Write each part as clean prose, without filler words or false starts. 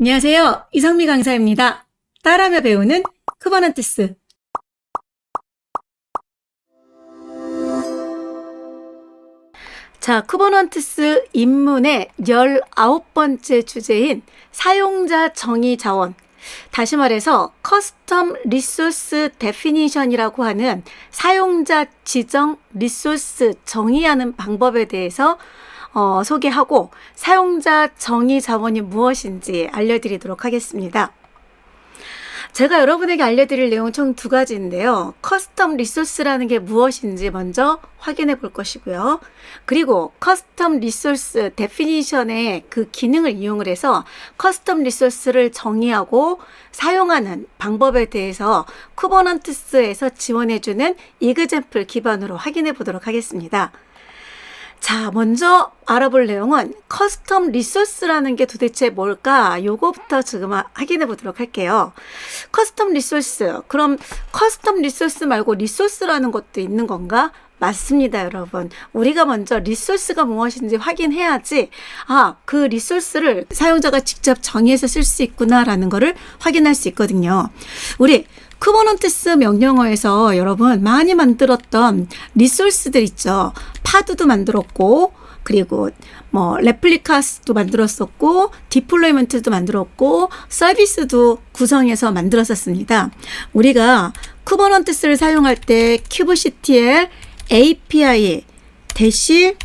안녕하세요. 이성미 강사입니다. 따라하며 배우는 쿠버넌티스. 자, 쿠버넌티스 입문의 19번째 주제인 사용자 정의 자원. 다시 말해서 커스텀 리소스 데피니션이라고 하는 사용자 지정 리소스 정의하는 방법에 대해서 소개하고 사용자 정의 자원이 무엇인지 알려드리도록 하겠습니다. 제가 여러분에게 알려드릴 내용은 총 두 가지인데요. 커스텀 리소스라는 게 무엇인지 먼저 확인해 볼 것이고요. 그리고 커스텀 리소스 데피니션의 그 기능을 이용을 해서 커스텀 리소스를 정의하고 사용하는 방법에 대해서 쿠버넌티스에서 지원해주는 이그젬플 기반으로 확인해 보도록 하겠습니다. 자, 먼저 알아볼 내용은 커스텀 리소스라는 게 도대체 뭘까? 요거부터 지금 확인해 보도록 할게요. 커스텀 리소스. 그럼 커스텀 리소스 말고 리소스라는 것도 있는 건가? 맞습니다, 여러분. 우리가 먼저 리소스가 무엇인지 확인해야지 그 리소스를 사용자가 직접 정의해서 쓸 수 있구나라는 거를 확인할 수 있거든요. 우리 쿠버넌티스 명령어에서 여러분 많이 만들었던 리소스들 있죠. 파드도 만들었고, 그리고 레플리카스도 만들었었고, 디플로이먼트도 만들었고, 서비스도 구성해서 만들었었습니다. 우리가 쿠버넌티스를 사용할 때 kubectl API 대시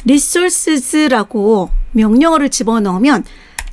resources라고 명령어를 집어넣으면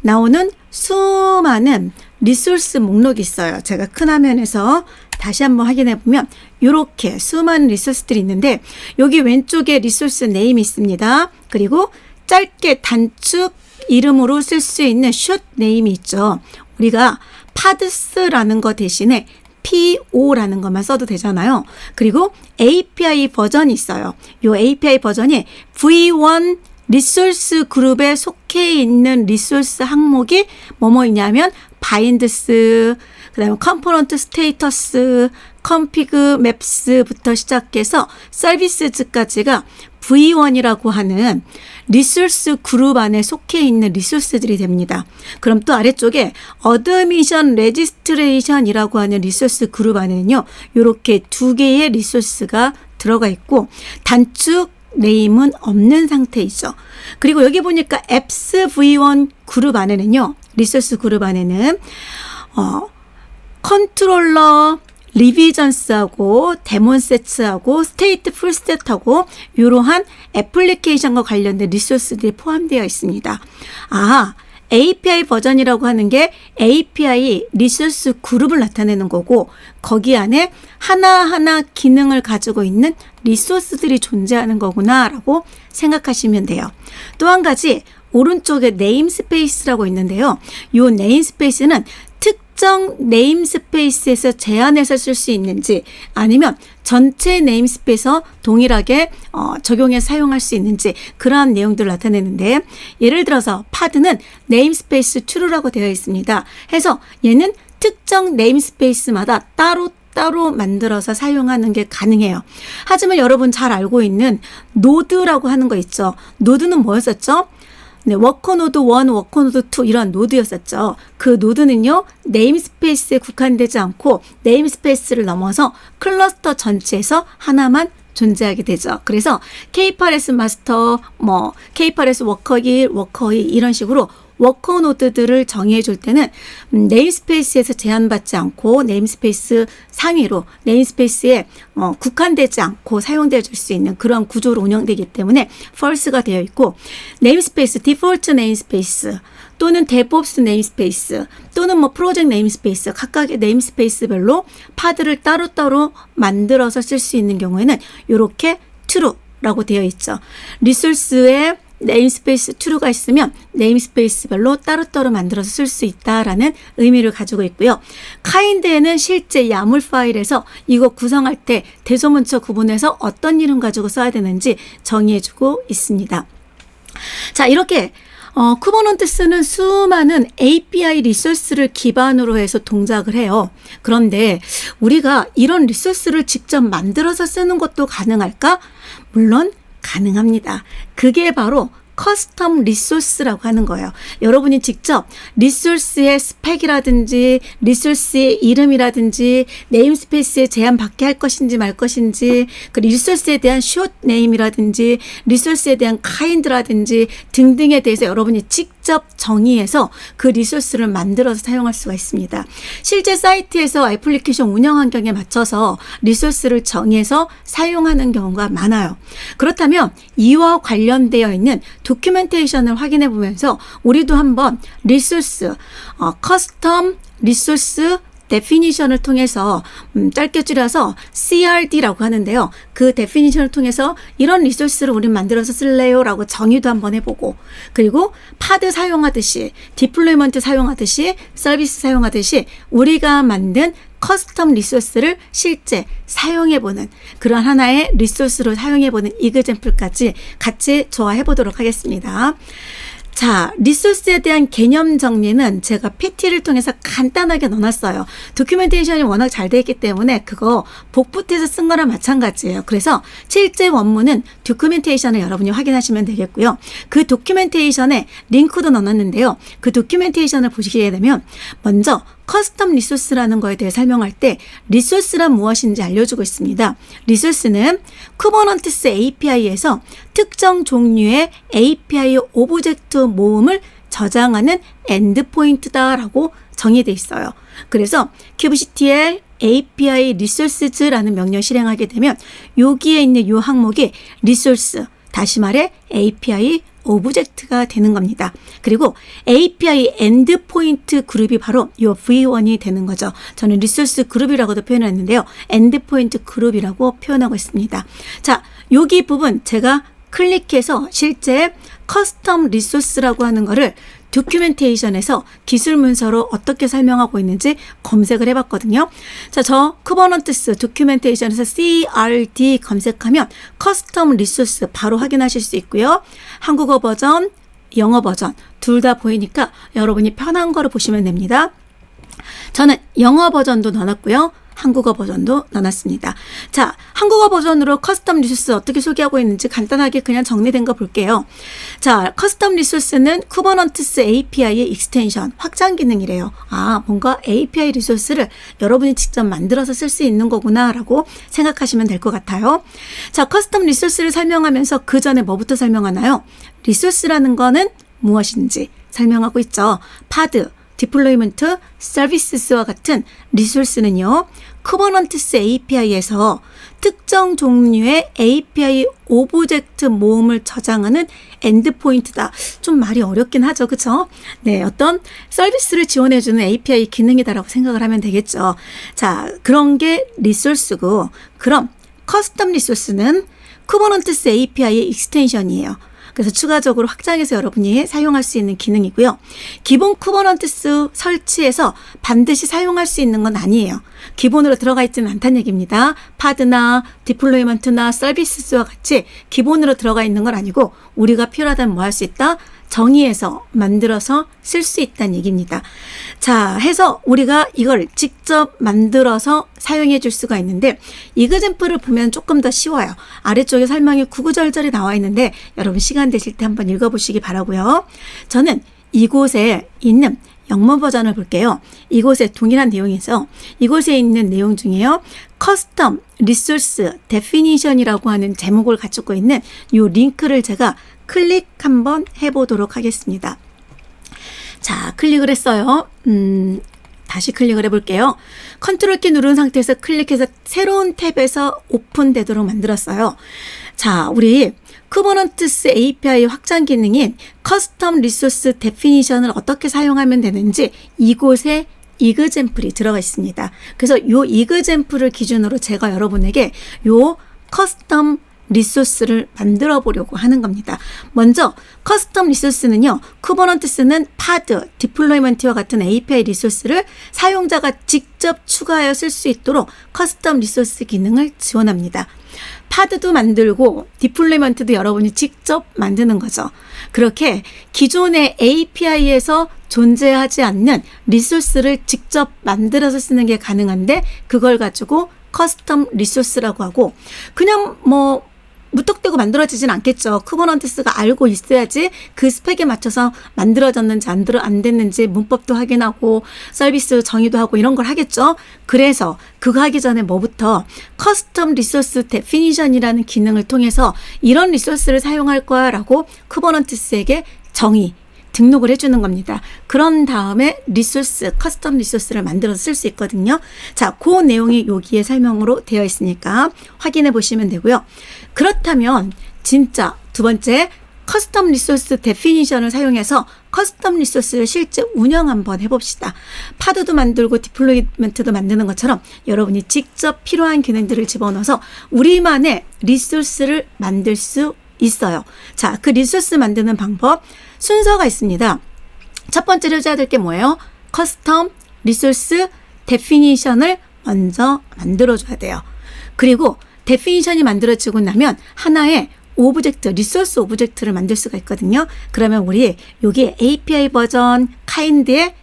나오는 수많은 리소스 목록이 있어요. 제가 큰 화면에서 다시 한번 확인해 보면 이렇게 수많은 리소스들이 있는데 여기 왼쪽에 리소스 네임이 있습니다. 그리고 짧게 단축 이름으로 쓸 수 있는 숏 네임이 있죠. 우리가 파드스라는 거 대신에 PO라는 것만 써도 되잖아요. 그리고 API 버전이 있어요. 이 API 버전이 V1 리소스 그룹에 속해 있는 리소스 항목이 뭐뭐이냐면 바인드스, 그 다음에 컴포넌트 스테이터스, config maps부터 시작해서 서비스즈까지가 V1이라고 하는 리소스 그룹 안에 속해 있는 리소스들이 됩니다. 그럼 또 아래쪽에 어드미션 레지스트레이션이라고 하는 리소스 그룹 안에는요, 이렇게 두 개의 리소스가 들어가 있고 단축 네임은 없는 상태이죠. 그리고 여기 보니까 apps v1 그룹 안에는요, 리소스 그룹 안에는 컨트롤러 리비전스하고 데몬셋하고 스테이트 풀셋하고 이러한 애플리케이션과 관련된 리소스들이 포함되어 있습니다. API 버전이라고 하는 게 API 리소스 그룹을 나타내는 거고 거기 안에 하나하나 기능을 가지고 있는 리소스들이 존재하는 거구나 라고 생각하시면 돼요. 또 한 가지 오른쪽에 네임스페이스라고 있는데요. 이 네임스페이스는 특정 네임스페이스에서 제한해서 쓸 수 있는지 아니면 전체 네임스페이스에서 동일하게 적용해서 사용할 수 있는지 그러한 내용들을 나타내는데 예를 들어서 파드는 네임스페이스 true라고 되어 있습니다. 해서 얘는 특정 네임스페이스마다 따로 만들어서 사용하는 게 가능해요. 하지만 여러분 잘 알고 있는 노드라고 하는 거 있죠. 노드는 뭐였었죠? 네, 워커노드 1, 워커노드 2 이런 노드였었죠. 그 노드는요, 네임스페이스에 국한되지 않고 네임스페이스를 넘어서 클러스터 전체에서 하나만 존재하게 되죠. 그래서 K8S 마스터, K8S 워커 1, 워커 2 이런 식으로 워커 노드들을 정의해 줄 때는 네임스페이스에서 제한받지 않고 네임스페이스 상위로 네임스페이스에 국한되지 않고 사용되어 줄 수 있는 그런 구조로 운영되기 때문에 false가 되어 있고 네임스페이스, 디폴트 네임스페이스 또는 데브옵스 네임스페이스 또는 프로젝트 네임스페이스 각각의 네임스페이스별로 파드를 따로따로 만들어서 쓸 수 있는 경우에는 이렇게 true라고 되어 있죠. 리소스에 네임스페이스 true가 있으면 네임스페이스별로 따로따로 만들어서 쓸 수 있다라는 의미를 가지고 있고요. kind에는 실제 야물 파일에서 이거 구성할 때 대소문자 구분해서 어떤 이름 가지고 써야 되는지 정의해주고 있습니다. 자, 이렇게 쿠버넌티스는 수많은 API 리소스를 기반으로 해서 동작을 해요. 그런데 우리가 이런 리소스를 직접 만들어서 쓰는 것도 가능할까? 물론 가능합니다. 그게 바로 커스텀 리소스라고 하는 거예요. 여러분이 직접 리소스의 스펙이라든지 리소스의 이름이라든지 네임스페이스에 제한 받게 할 것인지 말 것인지 그 리소스에 대한 숏 네임이라든지 리소스에 대한 카인드라든지 등등에 대해서 여러분이 직접 정의해서 그 리소스를 만들어서 사용할 수가 있습니다. 실제 사이트에서 애플리케이션 운영 환경에 맞춰서 리소스를 정의해서 사용하는 경우가 많아요. 그렇다면 이와 관련되어 있는 도큐멘테이션을 확인해 보면서 우리도 한번 리소스, 커스텀 리소스 데피니션을 통해서 짧게 줄여서 CRD라고 하는데요. 그 데피니션을 통해서 이런 리소스를 우린 만들어서 쓸래요? 라고 정의도 한번 해보고 그리고 파드 사용하듯이 디플로이먼트 사용하듯이 서비스 사용하듯이 우리가 만든 커스텀 리소스를 실제 사용해보는 그런 하나의 리소스로 사용해보는 이그젬플까지 같이 좋아해보도록 하겠습니다. 자, 리소스에 대한 개념 정리는 제가 PT를 통해서 간단하게 넣어놨어요. 도큐멘테이션이 워낙 잘 되어 있기 때문에 그거 복붙해서 쓴 거랑 마찬가지예요. 그래서 실제 원문은 도큐멘테이션을 여러분이 확인하시면 되겠고요. 그 도큐멘테이션에 링크도 넣어놨는데요. 그 도큐멘테이션을 보시게 되면 먼저 커스텀 리소스라는 거에 대해 설명할 때 리소스란 무엇인지 알려주고 있습니다. 리소스는 쿠버넌티스 API에서 특정 종류의 API 오브젝트 모음을 저장하는 엔드포인트다라고 정의되어 있어요. 그래서 kubectl API 리소스즈라는 명령을 실행하게 되면 여기에 있는 이 항목이 리소스, 다시 말해 API 오브젝트가 되는 겁니다. 그리고 API 엔드포인트 그룹이 바로 이 V1이 되는 거죠. 저는 리소스 그룹이라고도 표현했는데요. 엔드포인트 그룹이라고 표현하고 있습니다. 자, 여기 부분 제가 클릭해서 실제 커스텀 리소스라고 하는 거를 도큐멘테이션에서 기술 문서로 어떻게 설명하고 있는지 검색을 해봤거든요. 자, 저 쿠버넌티스 도큐멘테이션에서 CRD 검색하면 커스텀 리소스 바로 확인하실 수 있고요. 한국어 버전, 영어 버전 둘 다 보이니까 여러분이 편한 거를 보시면 됩니다. 저는 영어 버전도 넣어놨고요. 한국어 버전도 넣어놨습니다. 자, 한국어 버전으로 커스텀 리소스 어떻게 소개하고 있는지 간단하게 그냥 정리된 거 볼게요. 자, 커스텀 리소스는 쿠버넌티스 API의 익스텐션, 확장 기능이래요. 아, 뭔가 API 리소스를 여러분이 직접 만들어서 쓸 수 있는 거구나 라고 생각하시면 될 것 같아요. 자, 커스텀 리소스를 설명하면서 그 전에 뭐부터 설명하나요? 리소스라는 거는 무엇인지 설명하고 있죠. 파드, 디플로이먼트, 서비스와 같은 리소스는요. 쿠버넌티스 API에서 특정 종류의 API 오브젝트 모음을 저장하는 엔드포인트다. 좀 말이 어렵긴 하죠. 그렇죠? 네, 어떤 서비스를 지원해주는 API 기능이다라고 생각을 하면 되겠죠. 자, 그런 게 리소스고 그럼 커스텀 리소스는 쿠버넌티스 API의 익스텐션이에요. 그래서 추가적으로 확장해서 여러분이 사용할 수 있는 기능이고요. 기본 쿠버넌티스 설치해서 반드시 사용할 수 있는 건 아니에요. 기본으로 들어가 있지는 않다는 얘기입니다. 파드나 디플로이먼트나 서비스와 같이 기본으로 들어가 있는 건 아니고 우리가 필요하다면 뭐 할 수 있다? 정의해서 만들어서 쓸 수 있다는 얘기입니다. 자, 해서 우리가 이걸 직접 만들어서 사용해 줄 수가 있는데 이그젬플을 보면 조금 더 쉬워요. 아래쪽에 설명이 구구절절히 나와 있는데 여러분 시간 되실 때 한번 읽어보시기 바라고요. 저는 이곳에 있는 영문 버전을 볼게요. 이곳에 동일한 내용에서 이곳에 있는 내용 중에요. 커스텀 리소스 데피니션이라고 하는 제목을 가지고 있는 이 링크를 제가 클릭 한번 해보도록 하겠습니다. 자, 클릭을 했어요. 다시 클릭을 해볼게요. 컨트롤 키 누른 상태에서 클릭해서 새로운 탭에서 오픈되도록 만들었어요. 자, 우리 쿠버넌티스 API 확장 기능인 커스텀 리소스 데피니션을 어떻게 사용하면 되는지 이곳에 이그젬플이 들어가 있습니다. 그래서 이 이그젬플을 기준으로 제가 여러분에게 이 커스텀 리소스를 만들어 보려고 하는 겁니다. 먼저 커스텀 리소스는요. 쿠버넌티스는 파드, 디플로이먼트와 같은 API 리소스를 사용자가 직접 추가하여 쓸 수 있도록 커스텀 리소스 기능을 지원합니다. 파드도 만들고 디플로이먼트도 여러분이 직접 만드는 거죠. 그렇게 기존의 API에서 존재하지 않는 리소스를 직접 만들어서 쓰는 게 가능한데 그걸 가지고 커스텀 리소스라고 하고 그냥 뭐 무턱대고 만들어지진 않겠죠. 쿠버넌티스가 알고 있어야지 그 스펙에 맞춰서 만들어졌는지 안 됐는지 문법도 확인하고 서비스 정의도 하고 이런 걸 하겠죠. 그래서 그거 하기 전에 뭐부터 커스텀 리소스 데피니션이라는 기능을 통해서 이런 리소스를 사용할 거야 라고 쿠버넌티스에게 정의 등록을 해주는 겁니다. 그런 다음에 리소스, 커스텀 리소스를 만들어서 쓸 수 있거든요. 자, 그 내용이 여기에 설명으로 되어 있으니까 확인해 보시면 되고요. 그렇다면 진짜 두 번째 커스텀 리소스 데피니션을 사용해서 커스텀 리소스를 실제 운영 한번 해봅시다. 파드도 만들고 디플로이먼트도 만드는 것처럼 여러분이 직접 필요한 기능들을 집어넣어서 우리만의 리소스를 만들 수 있어요. 자, 그 리소스 만드는 방법 순서가 있습니다. 첫 번째로 해줘야 될 게 뭐예요? 커스텀 리소스 데피니션을 먼저 만들어줘야 돼요. 그리고 데피니션이 만들어지고 나면 하나의 오브젝트, 리소스 오브젝트를 만들 수가 있거든요. 그러면 우리 여기 API 버전 kind에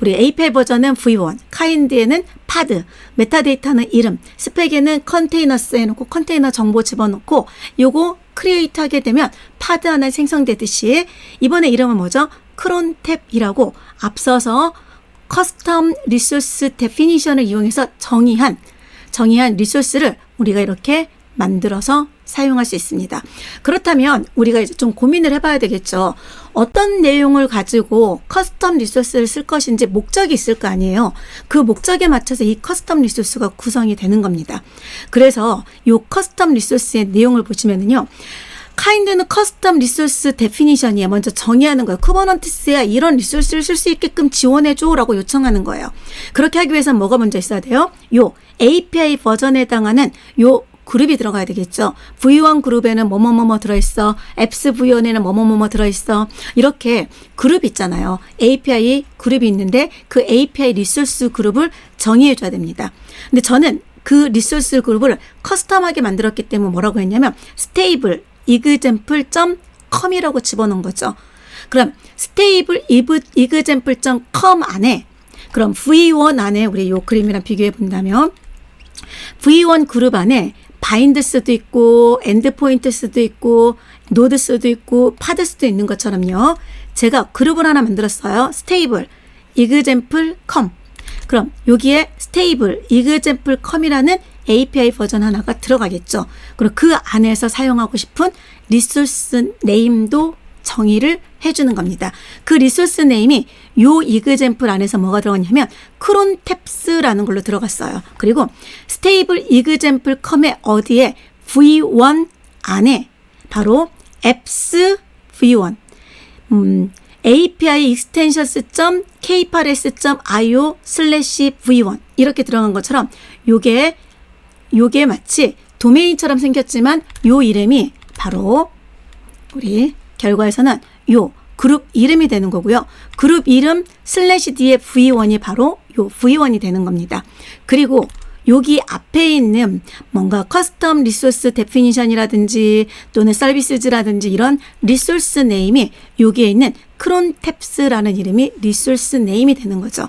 우리 API 버전은 v1, kind에는 파드, 메타데이터는 이름, 스펙에는 컨테이너스 해놓고 컨테이너 정보 집어넣고 요거 크리에이트 하게 되면 파드 하나 생성되듯이 이번에 이름은 뭐죠? 크론탭이라고 앞서서 커스텀 리소스 데피니션을 이용해서 정의한 리소스를 우리가 이렇게 만들어서 사용할 수 있습니다. 그렇다면 우리가 이제 좀 고민을 해봐야 되겠죠. 어떤 내용을 가지고 커스텀 리소스를 쓸 것인지 목적이 있을 거 아니에요. 그 목적에 맞춰서 이 커스텀 리소스가 구성이 되는 겁니다. 그래서 이 커스텀 리소스의 내용을 보시면은요. kind는 커스텀 리소스 데피니션이에요. 먼저 정의하는 거예요. 쿠버넌티스야 이런 리소스를 쓸 수 있게끔 지원해줘 라고 요청하는 거예요. 그렇게 하기 위해서는 뭐가 먼저 있어야 돼요? 요 API 버전에 해당하는 요 그룹이 들어가야 되겠죠. V1 그룹에는 뭐뭐뭐뭐 들어있어. 앱스 V1에는 뭐뭐뭐뭐 들어있어. 이렇게 그룹 있잖아요. API 그룹이 있는데 그 API 리소스 그룹을 정의해줘야 됩니다. 근데 저는 그 리소스 그룹을 커스텀하게 만들었기 때문에 뭐라고 했냐면 stable example.com이라고 집어넣은 거죠. 그럼 stable example.com 안에 그럼 V1 안에 우리 요 그림이랑 비교해 본다면 V1 그룹 안에 바인드스도 있고 엔드포인트스도 있고 노드스도 있고 파드스도 있는 것처럼요. 제가 그룹을 하나 만들었어요. stable example.com. 그럼 여기에 stable example.com이라는 API 버전 하나가 들어가겠죠. 그리고 그 안에서 사용하고 싶은 리소스 네임도 정의를 해주는 겁니다. 그 리소스 네임이 요 example 안에서 뭐가 들어갔냐면 크론탭스라는 걸로 들어갔어요. 그리고 stable example.com의 어디에 v1 안에 바로 apps v1 API extensions.kpares.io/v1 이렇게 들어간 것처럼 요게 마치 도메인처럼 생겼지만 요 이름이 바로 우리 결과에서는 요 그룹 이름이 되는 거고요. 그룹 이름 /d의 v1이 바로 요 v1이 되는 겁니다. 그리고 여기 앞에 있는 뭔가 커스텀 리소스 데피니션이라든지 또는 서비스즈라든지 이런 리소스 네임이 여기에 있는 크론탭스라는 이름이 리소스 네임이 되는 거죠.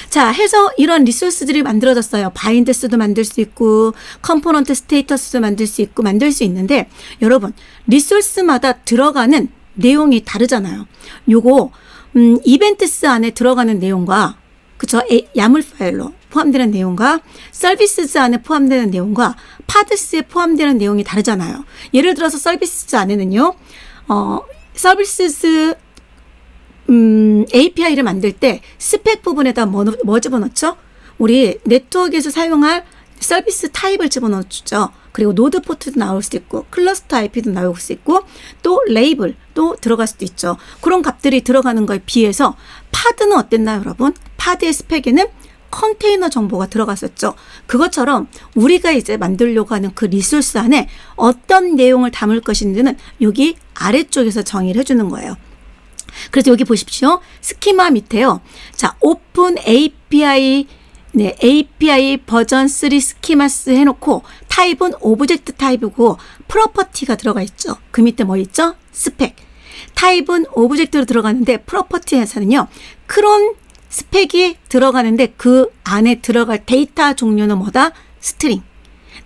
자, 해서 이런 리소스들이 만들어졌어요. 바인드스도 만들 수 있고 컴포넌트 스테이터스도 만들 수 있고 만들 수 있는데 여러분 리소스마다 들어가는 내용이 다르잖아요. 요거 이벤트스 안에 들어가는 내용과 그쵸? 야물 파일로 포함되는 내용과 서비스즈 안에 포함되는 내용과 파드스에 포함되는 내용이 다르잖아요. 예를 들어서 서비스즈 안에는요. 서비스즈 API를 만들 때 스펙 부분에다 뭐 집어넣죠? 우리 네트워크에서 사용할 서비스 타입을 집어넣죠. 그리고 노드 포트도 나올 수도 있고 클러스터 IP도 나올 수 있고 또 레이블도 들어갈 수도 있죠. 그런 값들이 들어가는 거에 비해서 파드는 어땠나요, 여러분? 파드의 스펙에는 컨테이너 정보가 들어갔었죠. 그것처럼 우리가 이제 만들려고 하는 그 리소스 안에 어떤 내용을 담을 것인지는 여기 아래쪽에서 정의를 해주는 거예요. 그래서 여기 보십시오. 스키마 밑에요. 자, 오픈 API API 버전 3 스키마스 해놓고 타입은 오브젝트 타입이고 프로퍼티가 들어가 있죠. 그 밑에 뭐 있죠? 스펙. 타입은 오브젝트로 들어가는데 프로퍼티에서는요. 크론 스펙이 들어가는데 그 안에 들어갈 데이터 종류는 뭐다? 스트링.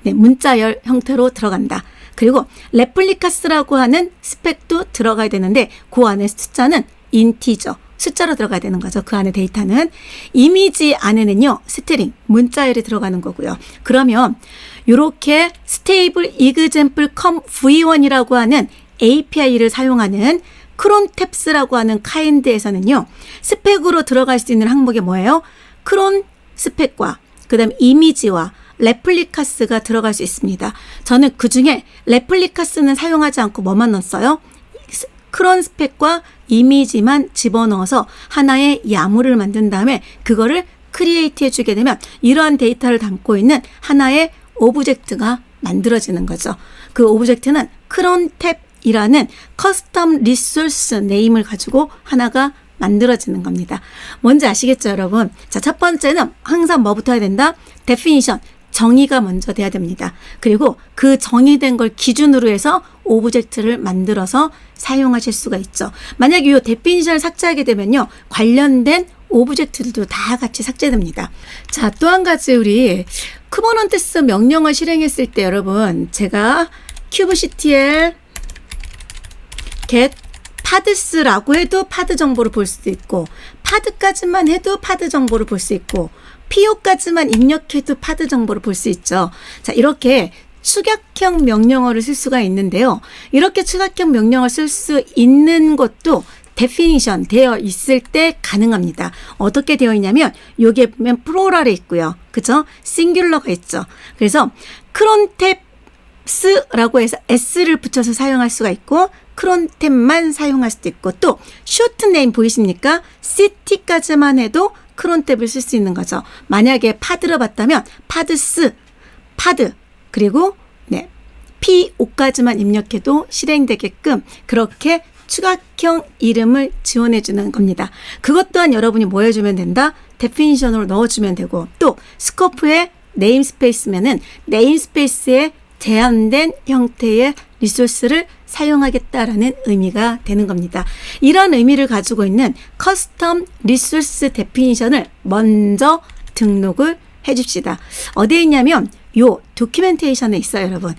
네, 문자열 형태로 들어간다. 그리고 레플리카스라고 하는 스펙도 들어가야 되는데 그 안에 숫자는 인티저, 숫자로 들어가야 되는 거죠. 그 안에 데이터는. 이미지 안에는요, 스트링, 문자열이 들어가는 거고요. 그러면 이렇게 스테이블 이그젬플 컴 v1이라고 하는 API를 사용하는 크론탭스라고 하는 카인드에서는요, 스펙으로 들어갈 수 있는 항목이 뭐예요? 크론 스펙과 그 다음 이미지와 레플리카스가 들어갈 수 있습니다. 저는 그 중에 레플리카스는 사용하지 않고 뭐만 넣었어요? 크론 스펙과 이미지만 집어넣어서 하나의 야무를 만든 다음에 그거를 크리에이트 해주게 되면 이러한 데이터를 담고 있는 하나의 오브젝트가 만들어지는 거죠. 그 오브젝트는 크론탭이라는 커스텀 리소스 네임을 가지고 하나가 만들어지는 겁니다. 뭔지 아시겠죠, 여러분? 자, 첫 번째는 항상 뭐부터 해야 된다? definition, 정의가 먼저 돼야 됩니다. 그리고 그 정의된 걸 기준으로 해서 오브젝트를 만들어서 사용하실 수가 있죠. 만약에 이 definition을 삭제하게 되면요, 관련된 오브젝트들도 다 같이 삭제됩니다. 자, 또 한 가지 우리 쿠버넌티스 명령을 실행했을 때 여러분, 제가 kubectl get 파드스라고 해도 파드 정보를 볼 수도 있고, 파드까지만 해도 파드 정보를 볼 수 있고, PO까지만 입력해도 파드 정보를 볼 수 있죠. 자, 이렇게 축약형 명령어를 쓸 수가 있는데요. 이렇게 축약형 명령어를 쓸 수 있는 것도 definition 되어 있을 때 가능합니다. 어떻게 되어 있냐면 여기에 보면 플로럴이 있고요. 그죠? 싱귤러가 있죠. 그래서 크론탭스라고 해서 s를 붙여서 사용할 수가 있고 크론탭만 사용할 수도 있고 또 쇼트 네임 보이십니까? city까지만 해도 크론탭을 쓸 수 있는 거죠. 만약에 파드로 봤다면 파드스, 파드 그리고 네, PO까지만 입력해도 실행되게끔 그렇게 추가형 이름을 지원해 주는 겁니다. 그것 또한 여러분이 뭐 해주면 된다? 데피니션으로 넣어주면 되고 또 스코프에 네임스페이스면은 네임스페이스에 제한된 형태의 리소스를 사용하겠다라는 의미가 되는 겁니다. 이런 의미를 가지고 있는 커스텀 리소스 데피니션을 먼저 등록을 해줍시다. 어디에 있냐면 요 도큐멘테이션에 있어요, 여러분.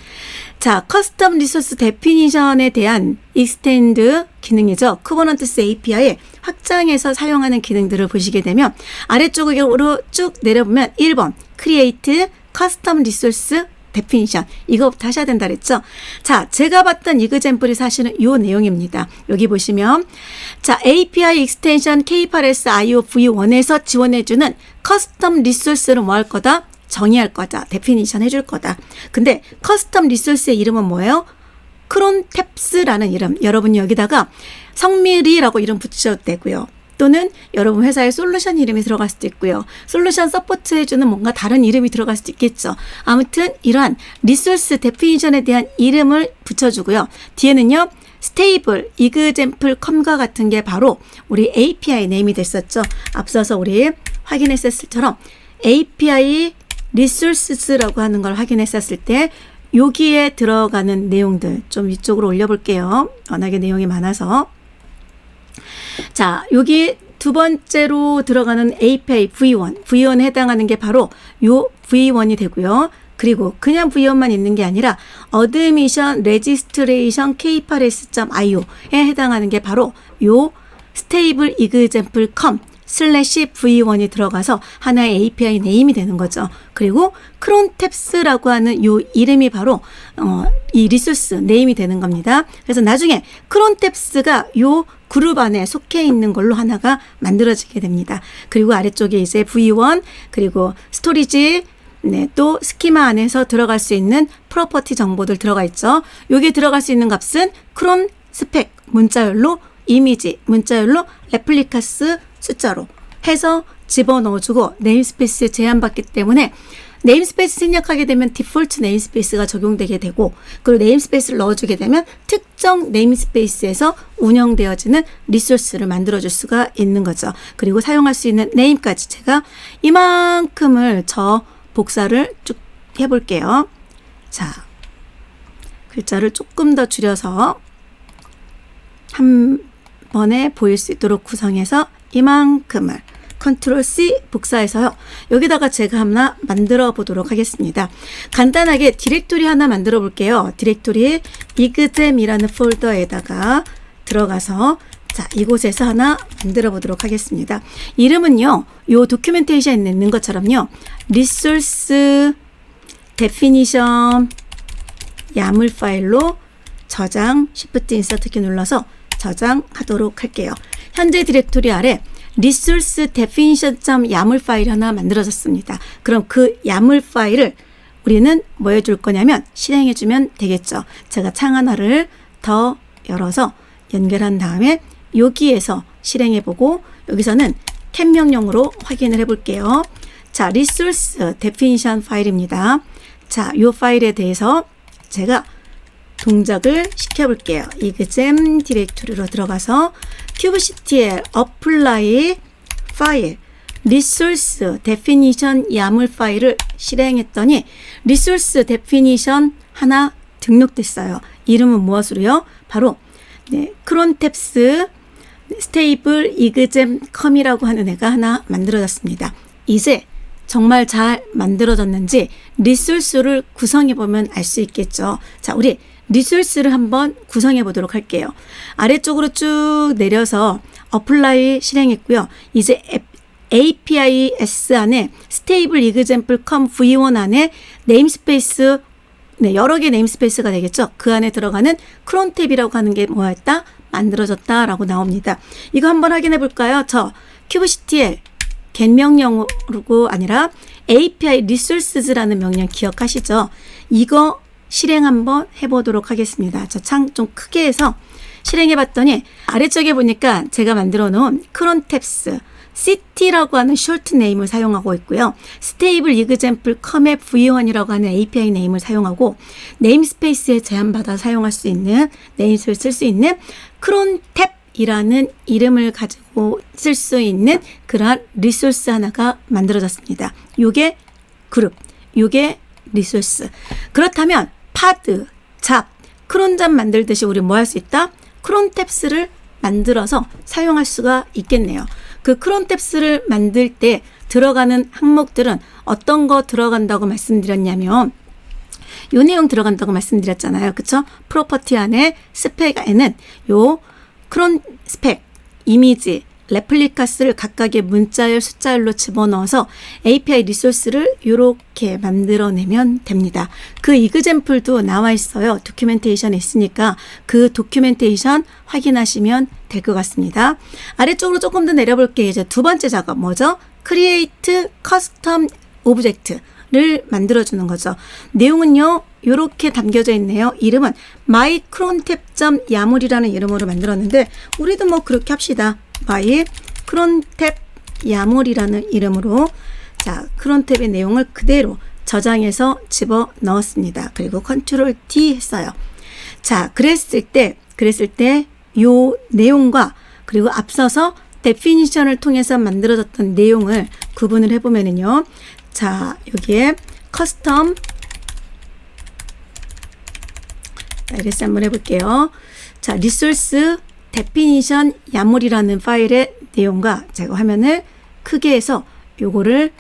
자, 커스텀 리소스 데피니션에 대한 익스텐드 기능이죠. 쿠버넌티스 API에 확장해서 사용하는 기능들을 보시게 되면 아래쪽으로 쭉 내려보면 1번 Create Custom Resource Definition 이거부터 하셔야 된다 그랬죠. 자, 제가 봤던 이그젬플이 사실은 요 내용입니다. 여기 보시면 자, API Extension K8s IO V1에서 지원해주는 커스텀 리소스를 뭐 할 거다? 정의할 거다. 데피니션 해줄 거다. 근데 커스텀 리소스의 이름은 뭐예요? 크론탭스라는 이름. 여러분이 여기다가 성미리라고 이름 붙이셔도 되고요. 또는 여러분 회사의 솔루션 이름이 들어갈 수도 있고요. 솔루션 서포트 해주는 뭔가 다른 이름이 들어갈 수도 있겠죠. 아무튼 이러한 리소스 데피니션에 대한 이름을 붙여주고요. 뒤에는요. 스테이블, 이그젬플, 컴과 같은 게 바로 우리 API 네임이 됐었죠. 앞서서 우리 확인했을 처럼 API 리소스라고 하는 걸 확인했었을 때 여기에 들어가는 내용들 좀 위쪽으로 올려볼게요. 워낙에 내용이 많아서. 자, 여기 두 번째로 들어가는 API V1에 해당하는 게 바로 요 V1이 되고요. 그리고 그냥 V1만 있는 게 아니라 Admission Registration K8s.io에 해당하는 게 바로 요 Stable Example Com /V1이 들어가서 하나의 API 네임이 되는 거죠. 그리고 크론탭스라고 하는 요 이름이 바로 이 리소스 네임이 되는 겁니다. 그래서 나중에 크론탭스가 요 그룹 안에 속해 있는 걸로 하나가 만들어지게 됩니다. 그리고 아래쪽에 이제 V1 그리고 스토리지 네, 또 스키마 안에서 들어갈 수 있는 프로퍼티 정보들 들어가 있죠. 여기 들어갈 수 있는 값은 크론 스펙 문자열로 이미지 문자열로 레플리카스 숫자로 해서 집어넣어주고 네임스페이스에 제한받기 때문에 네임스페이스 생략하게 되면 디폴트 네임스페이스가 적용되게 되고 그리고 네임스페이스를 넣어주게 되면 특정 네임스페이스에서 운영되어지는 리소스를 만들어줄 수가 있는 거죠. 그리고 사용할 수 있는 네임까지 제가 이만큼을 복사를 쭉 해볼게요. 자, 글자를 조금 더 줄여서 한 번에 보일 수 있도록 구성해서 이만큼을 컨트롤 C 복사해서요. 여기다가 제가 하나 만들어 보도록 하겠습니다. 간단하게 디렉토리 하나 만들어 볼게요. 디렉토리 exam이라는 폴더에다가 들어가서 자, 이곳에서 하나 만들어 보도록 하겠습니다. 이름은요, 요 도큐멘테이션에 있는 것처럼요, 리소스 데피니션 야물 파일로 저장, Shift 인서트 키 눌러서 저장하도록 할게요. 현재 디렉토리 아래 resource definition 야물 파일 하나 만들어졌습니다. 그럼 그 야물 파일을 우리는 뭐 해줄 거냐면 실행해 주면 되겠죠. 제가 창 하나를 더 열어서 연결한 다음에 여기에서 실행해 보고 여기서는 cat 명령으로 확인을 해 볼게요. 자, resource definition 파일입니다. 자, 이 파일에 대해서 제가 동작을 시켜볼게요. exam 디렉토리로 들어가서 kubectl apply 파일 resource definition 야물 파일을 실행했더니 resource definition 하나 등록됐어요. 이름은 무엇으로요? 바로 crontabs stable exam com이라고 하는 애가 하나 만들어졌습니다. 이제 정말 잘 만들어졌는지 리소스를 구성해 보면 알 수 있겠죠. 자, 우리 리소스를 한번 구성해 보도록 할게요. 아래쪽으로 쭉 내려서 apply 실행했고요. 이제 APIS 안에 stable example com v1 안에 네임스페이스 여러 개 네임스페이스가 되겠죠. 그 안에 들어가는 crontab이라고 하는 게 뭐였다? 만들어졌다라고 나옵니다. 이거 한번 확인해 볼까요? 저 kubectl get 명령으로 아니라 API resources라는 명령 기억하시죠? 이거 실행 한번 해보도록 하겠습니다. 저 창 좀 크게 해서 실행해 봤더니 아래쪽에 보니까 제가 만들어 놓은 crontabs city라고 하는 short name을 사용하고 있고요. stable example com의 v1이라고 하는 API 네임을 사용하고 네임스페이스에 제한받아 사용할 수 있는 네임스페이스 쓸 수 있는 crontab이라는 이름을 가지고 쓸 수 있는 그러한 리소스 하나가 만들어졌습니다. 요게 그룹, 요게 리소스. 그렇다면 파드, 잡, 크론잡 만들듯이 우리 뭐 할 수 있다? crontabs를 만들어서 사용할 수가 있겠네요. 그 crontabs를 만들 때 들어가는 항목들은 어떤 거 들어간다고 말씀드렸냐면 요 내용 들어간다고 말씀드렸잖아요. 그쵸? 프로퍼티 안에 스펙에는 요 크론 스펙, 이미지, 레플리카스를 각각의 문자열, 숫자열로 집어넣어서 API 리소스를 이렇게 만들어내면 됩니다. 그 이그젬플도 나와 있어요. 도큐멘테이션에 있으니까 그 도큐멘테이션 확인하시면 될 것 같습니다. 아래쪽으로 조금 더 내려볼게요. 이제 두 번째 작업 뭐죠? Create Custom Object를 만들어주는 거죠. 내용은요. 이렇게 담겨져 있네요. 이름은 mycrontab.yaml이라는 이름으로 만들었는데 우리도 뭐 그렇게 합시다. mycrontab yaml이라는 이름으로 자 crontab의 내용을 그대로 저장해서 집어 넣었습니다. 그리고 컨트롤 D 했어요. 자 그랬을 때 요 내용과 그리고 앞서서 definition을 통해서 만들어졌던 내용을 구분을 해보면은요. 자 여기에 custom 이래서 한번 해볼게요. 자, resource definition 야물이라는 파일의 내용과 제가 화면을 크게 해서 요거를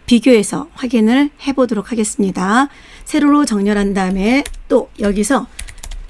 비교해서 확인을 해보도록 하겠습니다. 세로로 정렬한 다음에 또 여기서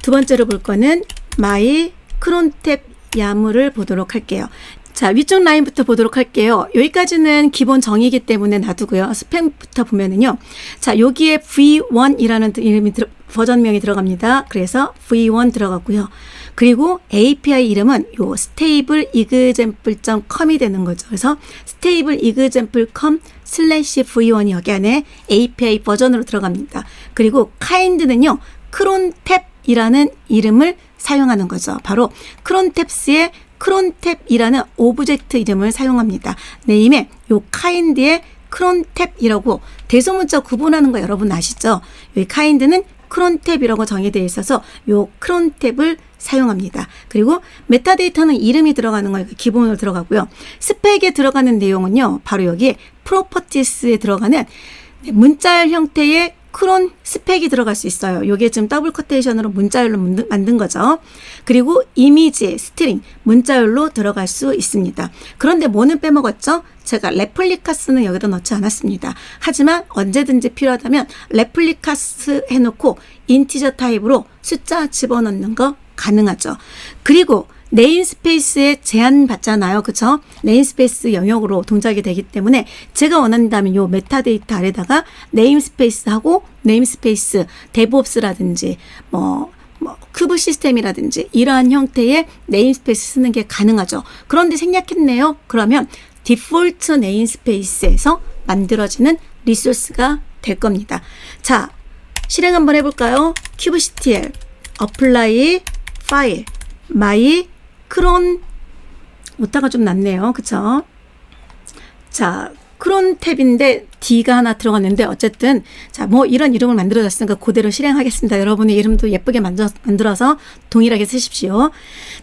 두 번째로 볼 거는 my crontab 야물을 보도록 할게요. 자, 위쪽 라인부터 보도록 할게요. 여기까지는 기본 정의이기 때문에 놔두고요. 스펙부터 보면은요. 자, 여기에 v1이라는 이름이 버전명이 들어갑니다. 그래서 v1 들어가고요. 그리고 API 이름은 요 stable example.com이 되는 거죠. 그래서 stable example.com /v1이 여기 안에 API 버전으로 들어갑니다. 그리고 kind는요. crontab이라는 이름을 사용하는 거죠. 바로 crontabs의 crontab이라는 오브젝트 이름을 사용합니다. 네임에 요 kind의 crontab이라고 대소문자 구분하는 거 여러분 아시죠? 여기 kind는 crontab이라고 정의되어 있어서 요 crontab을 사용합니다. 그리고 메타데이터는 이름이 들어가는 거 기본으로 들어가고요. 스펙에 들어가는 내용은요. 바로 여기 properties에 들어가는 문자열 형태의 크론 스펙이 들어갈 수 있어요. 요게 지금 더블 커테이션으로 문자열로 만든 거죠. 그리고 이미지, 스트링, 문자열로 들어갈 수 있습니다. 그런데 뭐는 빼먹었죠? 제가 레플리카스는 여기다 넣지 않았습니다. 하지만 언제든지 필요하다면 레플리카스 해놓고 인티저 타입으로 숫자 집어넣는 거 가능하죠. 그리고 네임스페이스에 제한 받잖아요. 그쵸? 네임스페이스 영역으로 동작이 되기 때문에 제가 원한다면 요 메타데이터 아래다가 네임스페이스하고 네임스페이스 데브옵스라든지 큐브 시스템이라든지 이러한 형태의 네임스페이스 쓰는 게 가능하죠. 그런데 생략했네요. 그러면 디폴트 네임스페이스에서 만들어지는 리소스가 될 겁니다. 자, 실행 한번 해볼까요? kubectl apply 파일 my 크론 오타가 좀 났네요. 그쵸? 자, 크론 탭인데 D가 하나 들어갔는데 어쨌든 자, 이런 이름을 만들어졌으니까 그대로 실행하겠습니다. 여러분의 이름도 예쁘게 만들어서 동일하게 쓰십시오.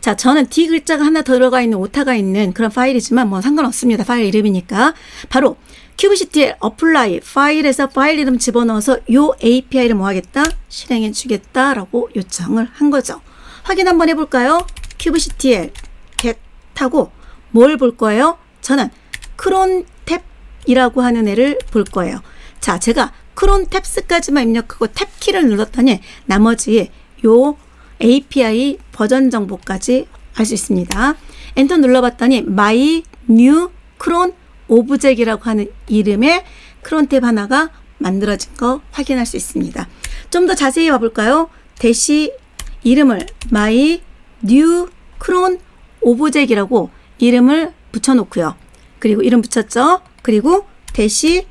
자, 저는 D 글자가 하나 들어가 있는 오타가 있는 그런 파일이지만 상관없습니다. 파일 이름이니까. 바로 kubectl apply 파일에서 파일 이름 집어넣어서 요 API를 하겠다? 실행해 주겠다라고 요청을 한 거죠. 확인 한번 해볼까요? kubectl get 하고 뭘 볼 거예요? 저는 크론 탭이라고 하는 애를 볼 거예요. 자, 제가 크론 탭스까지만 입력하고 탭 키를 눌렀더니 나머지 요 API 버전 정보까지 알 수 있습니다. 엔터 눌러봤더니 my new cron 오브젝이라고 하는 이름의 크론 탭 하나가 만들어진 거 확인할 수 있습니다. 좀 더 자세히 봐볼까요? 대시 이름을 my new cron 오브젝이라고 이름을 붙여놓고요. 그리고 이름 붙였죠. 그리고 대시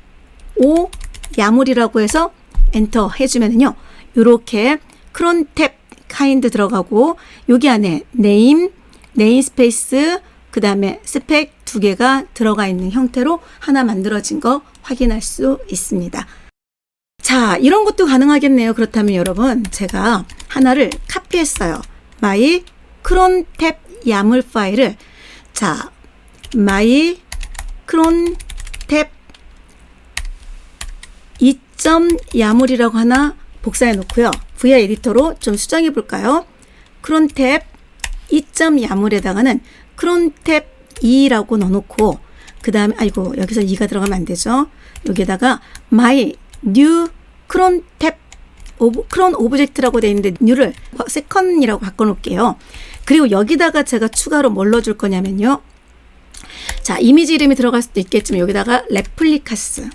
오 야물이라고 해서 엔터 해주면은요. 요렇게 크론 탭 카인드 들어가고 여기 안에 네임, 네임스페이스, 그 다음에 스펙 두 개가 들어가 있는 형태로 하나 만들어진 거 확인할 수 있습니다. 자, 이런 것도 가능하겠네요. 그렇다면 여러분, 제가 하나를 카피했어요. my 크론 탭 야물 파일을 자, my 크론 탭 2.야물이라고 하나 복사해 놓고요. VI 에디터로 좀 수정해 볼까요? 크론 탭 2.야물에다가는 크론 탭 2라고 넣어놓고 그 다음에 여기서 2가 들어가면 안 되죠. 여기에다가 my new 크론 탭 크론 오브젝트라고 되어 있는데 new를 세컨이라고 바꿔놓을게요. 그리고 여기다가 제가 추가로 뭘 넣어줄 거냐면요. 자, 이미지 이름이 들어갈 수도 있겠지만 여기다가 레플리카스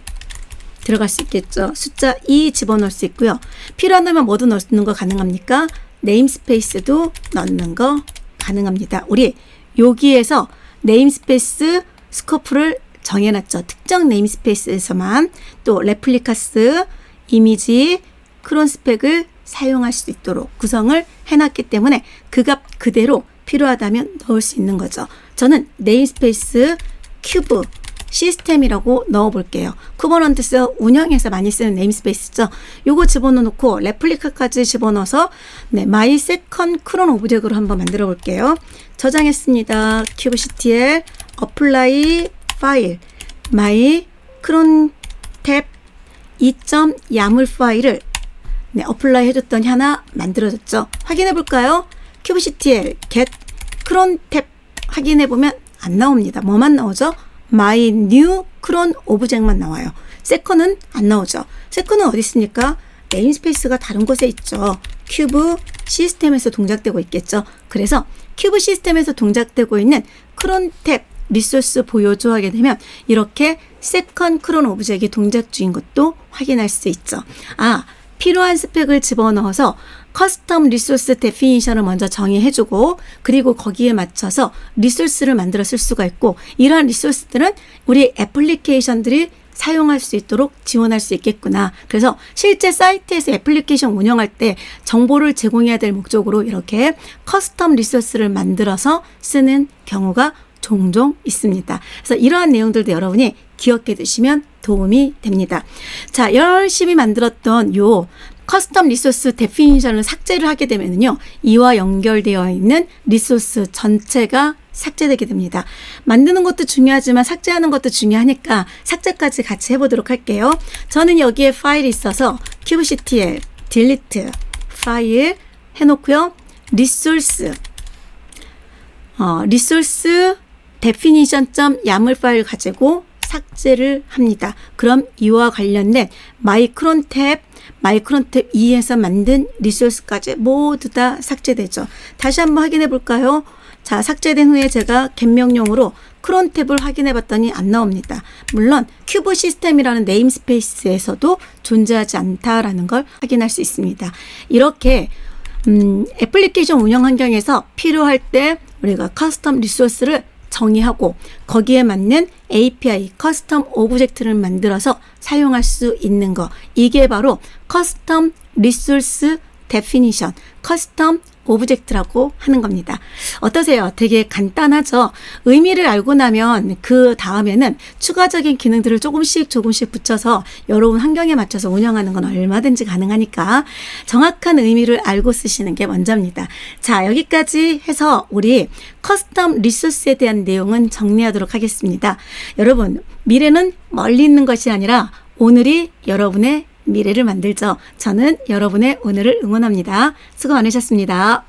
들어갈 수 있겠죠. 숫자 2 집어넣을 수 있고요. 필요하다면 뭐도 넣는 거 가능합니까? 네임스페이스도 넣는 거 가능합니다. 우리 여기에서 네임스페이스 스코프를 정해놨죠. 특정 네임스페이스에서만 또 레플리카스, 이미지, 크론 스펙을 사용할 수 있도록 구성을 해놨기 때문에 그 값 그대로 필요하다면 넣을 수 있는 거죠. 저는 네임스페이스 큐브 시스템이라고 넣어볼게요. 쿠버넌티스 운영에서 많이 쓰는 네임스페이스죠. 요거 집어넣고 레플리카까지 집어넣어서 my second 크론 오브젝트로 한번 만들어 볼게요. 저장했습니다. kubectl apply 파일 my 크론 탭 2.yaml 파일을 어플라이 해줬더니 하나 만들어졌죠. 확인해 볼까요? kubectl get 크론 탭 확인해 보면 안 나옵니다. 뭐만 나오죠? my new 크론 오브젝트만 나와요. 세컨은 안 나오죠. 세컨은 어디 있습니까? 네임스페이스가 다른 곳에 있죠. 큐브 시스템에서 동작되고 있겠죠. 그래서 큐브 시스템에서 동작되고 있는 크론 탭 리소스 보여줘 하게 되면 이렇게 세컨 크론 오브젝트이 동작 중인 것도 확인할 수 있죠. 필요한 스펙을 집어넣어서 커스텀 리소스 데피니션을 먼저 정의해주고 그리고 거기에 맞춰서 리소스를 만들어 쓸 수가 있고 이러한 리소스들은 우리 애플리케이션들이 사용할 수 있도록 지원할 수 있겠구나. 그래서 실제 사이트에서 애플리케이션 운영할 때 정보를 제공해야 될 목적으로 이렇게 커스텀 리소스를 만들어서 쓰는 경우가 종종 있습니다. 그래서 이러한 내용들도 여러분이 기억해 두시면 도움이 됩니다. 자, 열심히 만들었던 요 커스텀 리소스 데피니션을 삭제를 하게 되면요. 이와 연결되어 있는 리소스 전체가 삭제되게 됩니다. 만드는 것도 중요하지만 삭제하는 것도 중요하니까 삭제까지 같이 해보도록 할게요. 저는 여기에 파일이 있어서 kubectl delete 파일 해놓고요. 리소스 definition.yaml 파일 가지고 삭제를 합니다. 그럼 이와 관련된 마이크론탭 2에서 만든 리소스까지 모두 다 삭제되죠. 다시 한번 확인해 볼까요? 자, 삭제된 후에 제가 겟명용으로 크론탭을 확인해 봤더니 안 나옵니다. 물론 큐브 시스템이라는 네임스페이스에서도 존재하지 않다라는 걸 확인할 수 있습니다. 이렇게 애플리케이션 운영 환경에서 필요할 때 우리가 커스텀 리소스를 정의하고 거기에 맞는 API, 커스텀 오브젝트를 만들어서 사용할 수 있는 거. 이게 바로 커스텀 리소스 데피니션, 커스텀 오브젝트라고 하는 겁니다. 어떠세요? 되게 간단하죠? 의미를 알고 나면 그 다음에는 추가적인 기능들을 조금씩 붙여서 여러분 환경에 맞춰서 운영하는 건 얼마든지 가능하니까 정확한 의미를 알고 쓰시는 게 먼저입니다. 자, 여기까지 해서 우리 커스텀 리소스에 대한 내용은 정리하도록 하겠습니다. 여러분, 미래는 멀리 있는 것이 아니라 오늘이 여러분의 미래를 만들죠. 저는 여러분의 오늘을 응원합니다. 수고 많으셨습니다.